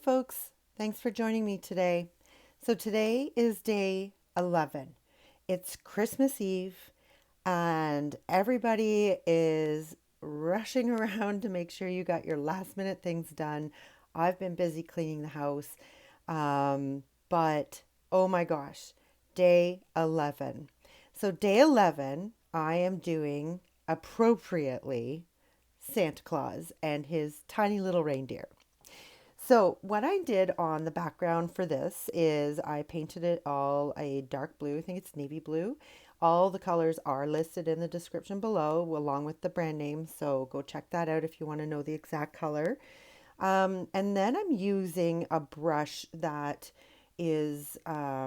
folks. Thanks for joining me today. So, today is day 11. It's Christmas Eve, and everybody is rushing around to make sure you got your last minute things done. I've been busy cleaning the house, but oh my gosh, day 11. So, day 11, I am doing appropriately Santa Claus and his tiny little reindeer. So what I did on the background for this is I painted it all a dark blue. I think it's navy blue. All the colors are listed in the description below along with the brand name. So go check that out if you want to know the exact color. And then I'm using a brush that is, I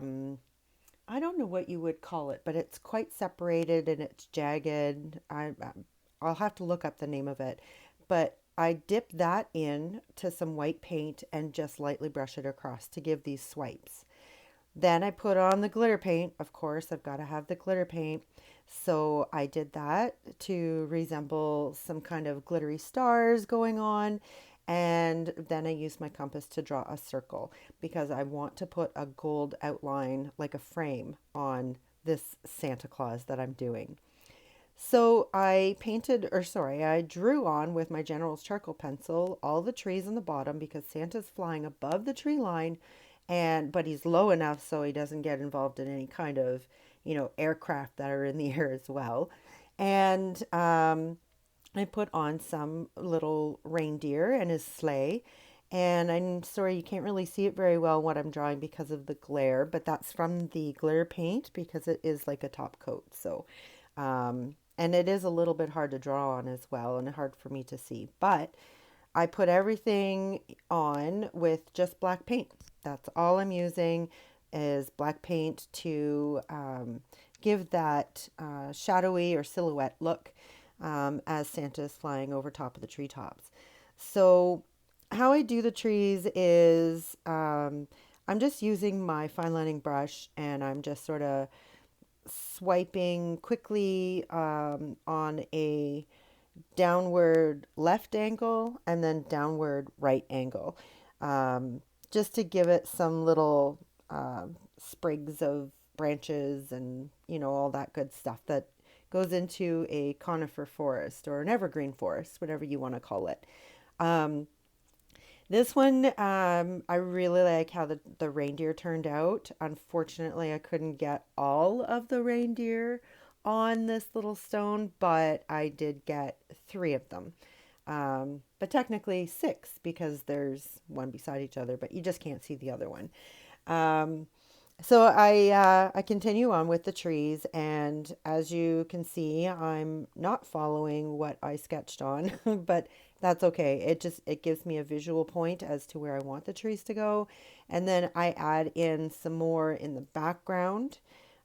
don't know what you would call it, but it's quite separated and it's jagged. I'll have to look up the name of it. But I dip that in to some white paint and just lightly brush it across to give these swipes. Then I put on the glitter paint. Of course, I've got to have the glitter paint. So I did that to resemble some kind of glittery stars going on. And then I used my compass to draw a circle because I want to put a gold outline like a frame on this Santa Claus that I'm doing. So I drew on with my General's charcoal pencil all the trees on the bottom because Santa's flying above the tree line but he's low enough so he doesn't get involved in any kind of, aircraft that are in the air as well. And I put on some little reindeer and his sleigh. And I'm sorry you can't really see it very well what I'm drawing because of the glare, but that's from the glitter paint because it is like a top coat. And it is a little bit hard to draw on as well and hard for me to see. But I put everything on with just black paint. That's all I'm using is black paint to give that shadowy or silhouette look as Santa is flying over top of the treetops. So how I do the trees is I'm just using my fine lining brush and I'm just sort of swiping quickly on a downward left angle and then downward right angle, just to give it some little sprigs of branches and all that good stuff that goes into a conifer forest or an evergreen forest, whatever you want to call it. Um, this one, I really like how the reindeer turned out. Unfortunately, I couldn't get all of the reindeer on this little stone, but I did get three of them. But technically six because there's one beside each other, but you just can't see the other one. Um, so I continue on with the trees, and as you can see, I'm not following what I sketched on, but that's okay. It gives me a visual point as to where I want the trees to go, and then I add in some more in the background,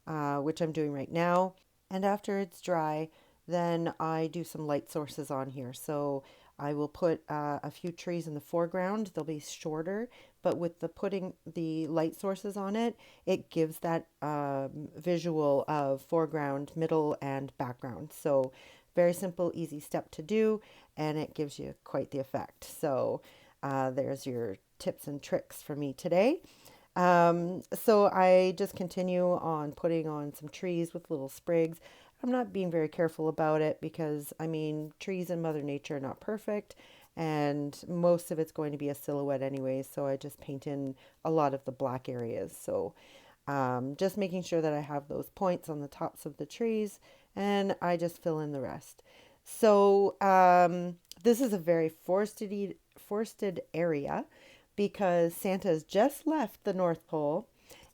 which I'm doing right now. And after it's dry, then I do some light sources on here. So I will put a few trees in the foreground. They'll be shorter, but with the putting the light sources on it, it gives that visual of foreground, middle, and background. So very simple, easy step to do, and it gives you quite the effect. So there's your tips and tricks for me today. So I just continue on putting on some trees with little sprigs. I'm not being very careful about it because, I mean, trees in Mother Nature are not perfect and most of it's going to be a silhouette anyway. So I just paint in a lot of the black areas. So just making sure that I have those points on the tops of the trees and I just fill in the rest. So this is a very forested area because Santa's just left the North Pole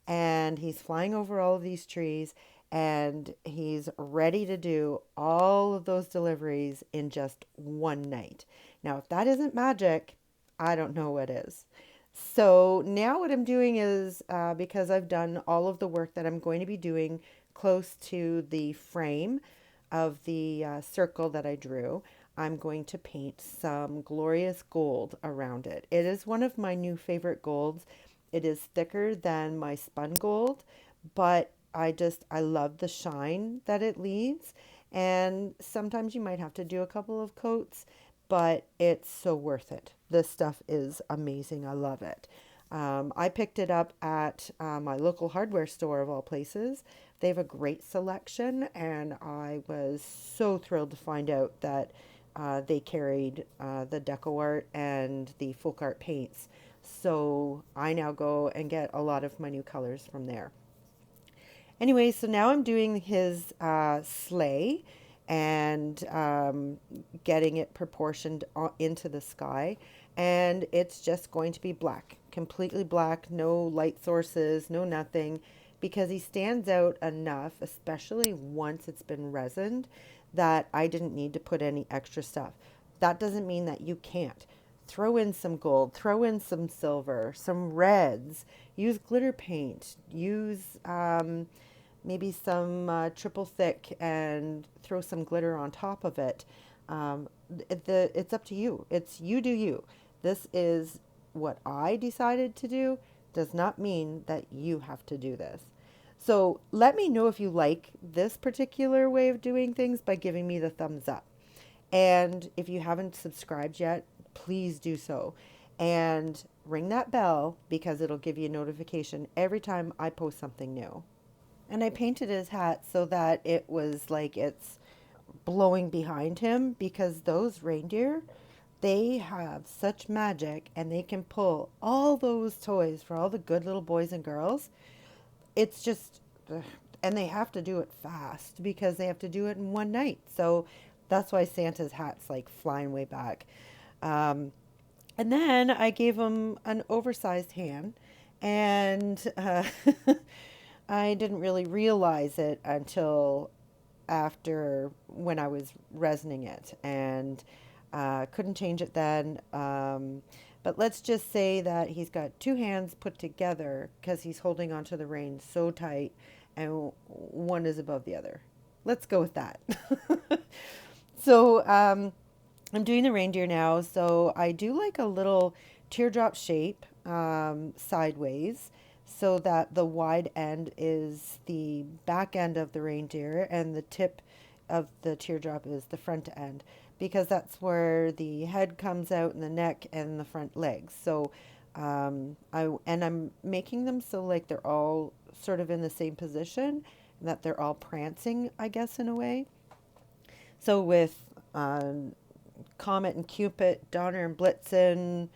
and he's flying over all of these trees and he's ready to do all of those deliveries in just one night. Now, if that isn't magic, I don't know what is. So now what I'm doing is because I've done all of the work that I'm going to be doing close to the frame of the circle that I drew, I'm going to paint some glorious gold around it. It is one of my new favorite golds. It is thicker than my spun gold, but I love the shine that it leaves. And sometimes you might have to do a couple of coats, but it's so worth it. this stuff is amazing. I love it. I picked it up at my local hardware store of all places. They have a great selection, and I was so thrilled to find out that they carried the DecoArt and the FolkArt paints. So I now go and get a lot of my new colors from there. Anyway, so now I'm doing his sleigh and getting it proportioned into the sky. And it's just going to be black, completely black, no light sources, no nothing, because he stands out enough, especially once it's been resined, that I didn't need to put any extra stuff. That doesn't mean that you can't. Throw in some gold, throw in some silver, some reds, use glitter paint, use maybe some triple thick and throw some glitter on top of it. It's up to you. It's you do you. This is what I decided to do. Does not mean that you have to do this. So let me know if you like this particular way of doing things by giving me the thumbs up. And if you haven't subscribed yet, please do so. And ring that bell because it'll give you a notification every time I post something new. And I painted his hat so that it was like it's blowing behind him because those reindeer, they have such magic and they can pull all those toys for all the good little boys and girls. It's just, and they have to do it fast because they have to do it in one night. So that's why Santa's hat's like flying way back. And then I gave him an oversized hand, and I didn't really realize it until after when I was resining it, and couldn't change it then. But let's just say that he's got two hands put together because he's holding onto the reins so tight, and one is above the other. Let's go with that. So I'm doing the reindeer now. So I do like a little teardrop shape sideways so that the wide end is the back end of the reindeer and the tip of the teardrop is the front end because that's where the head comes out and the neck and the front legs. So I'm making them so like they're all sort of in the same position and that they're all prancing, I guess, in a way. So with Comet and Cupid, Donner and Blitzen.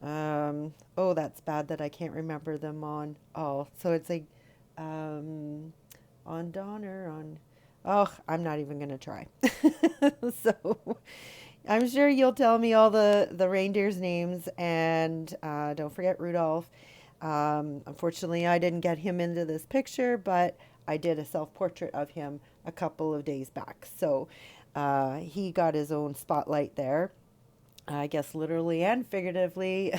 Oh, that's bad that I can't remember them on. Oh, so it's like on Donner, on. Oh, I'm not even going to try. So I'm sure you'll tell me all the reindeers' names, and don't forget Rudolph. Unfortunately, I didn't get him into this picture, but I did a self-portrait of him a couple of days back. So he got his own spotlight there. I guess literally and figuratively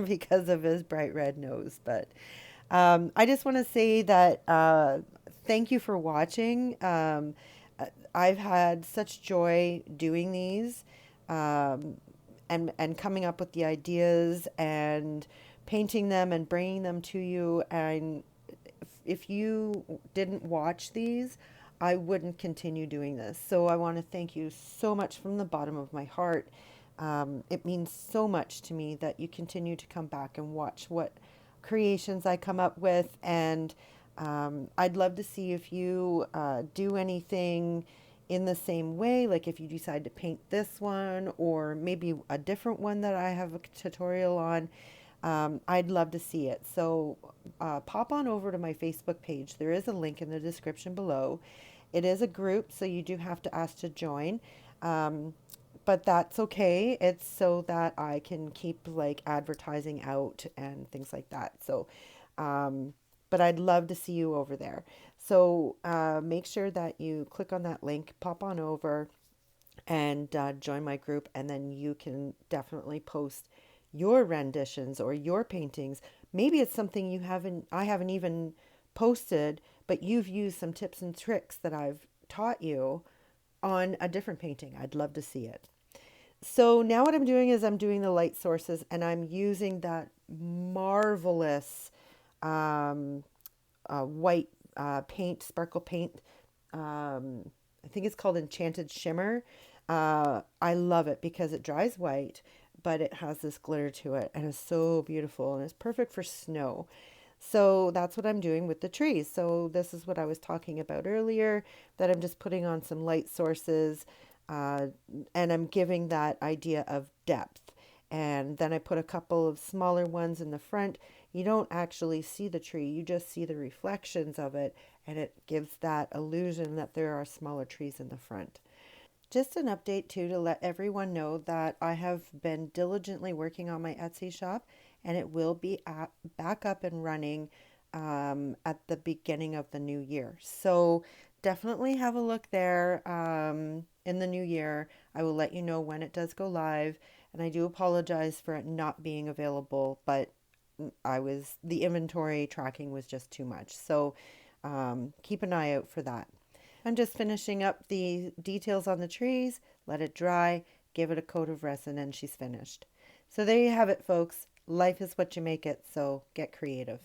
because of his bright red nose. But I just want to say that thank you for watching. I've had such joy doing these and coming up with the ideas and painting them and bringing them to you. And if you didn't watch these, I wouldn't continue doing this. So I want to thank you so much from the bottom of my heart. It means so much to me that you continue to come back and watch what creations I come up with. And I'd love to see if you do anything in the same way, like if you decide to paint this one or maybe a different one that I have a tutorial on. I'd love to see it. So pop on over to my Facebook page. There is a link in the description below. It is a group, so you do have to ask to join. But that's okay. It's so that I can keep like advertising out and things like that. So, but I'd love to see you over there. So make sure that you click on that link, pop on over and join my group. And then you can definitely post your renditions or your paintings. Maybe it's something I haven't even posted, but you've used some tips and tricks that I've taught you on a different painting. I'd love to see it. So now what I'm doing is I'm doing the light sources and I'm using that marvelous white paint, sparkle paint. I think it's called Enchanted Shimmer. I love it because it dries white, but it has this glitter to it and it's so beautiful and it's perfect for snow. So that's what I'm doing with the trees. So this is what I was talking about earlier, that I'm just putting on some light sources, uh, and I'm giving that idea of depth. And then I put a couple of smaller ones in the front. You don't actually see the tree, you just see the reflections of it, and it gives that illusion that there are smaller trees in the front. Just an update too, to let everyone know that I have been diligently working on my Etsy shop, and it will be back up and running at the beginning of the new year. So definitely have a look there in the new year. I will let you know when it does go live, and I do apologize for it not being available, but the inventory tracking was just too much. So keep an eye out for that. I'm just finishing up the details on the trees, let it dry, give it a coat of resin, and she's finished. So there you have it, folks. Life is what you make it, so get creative.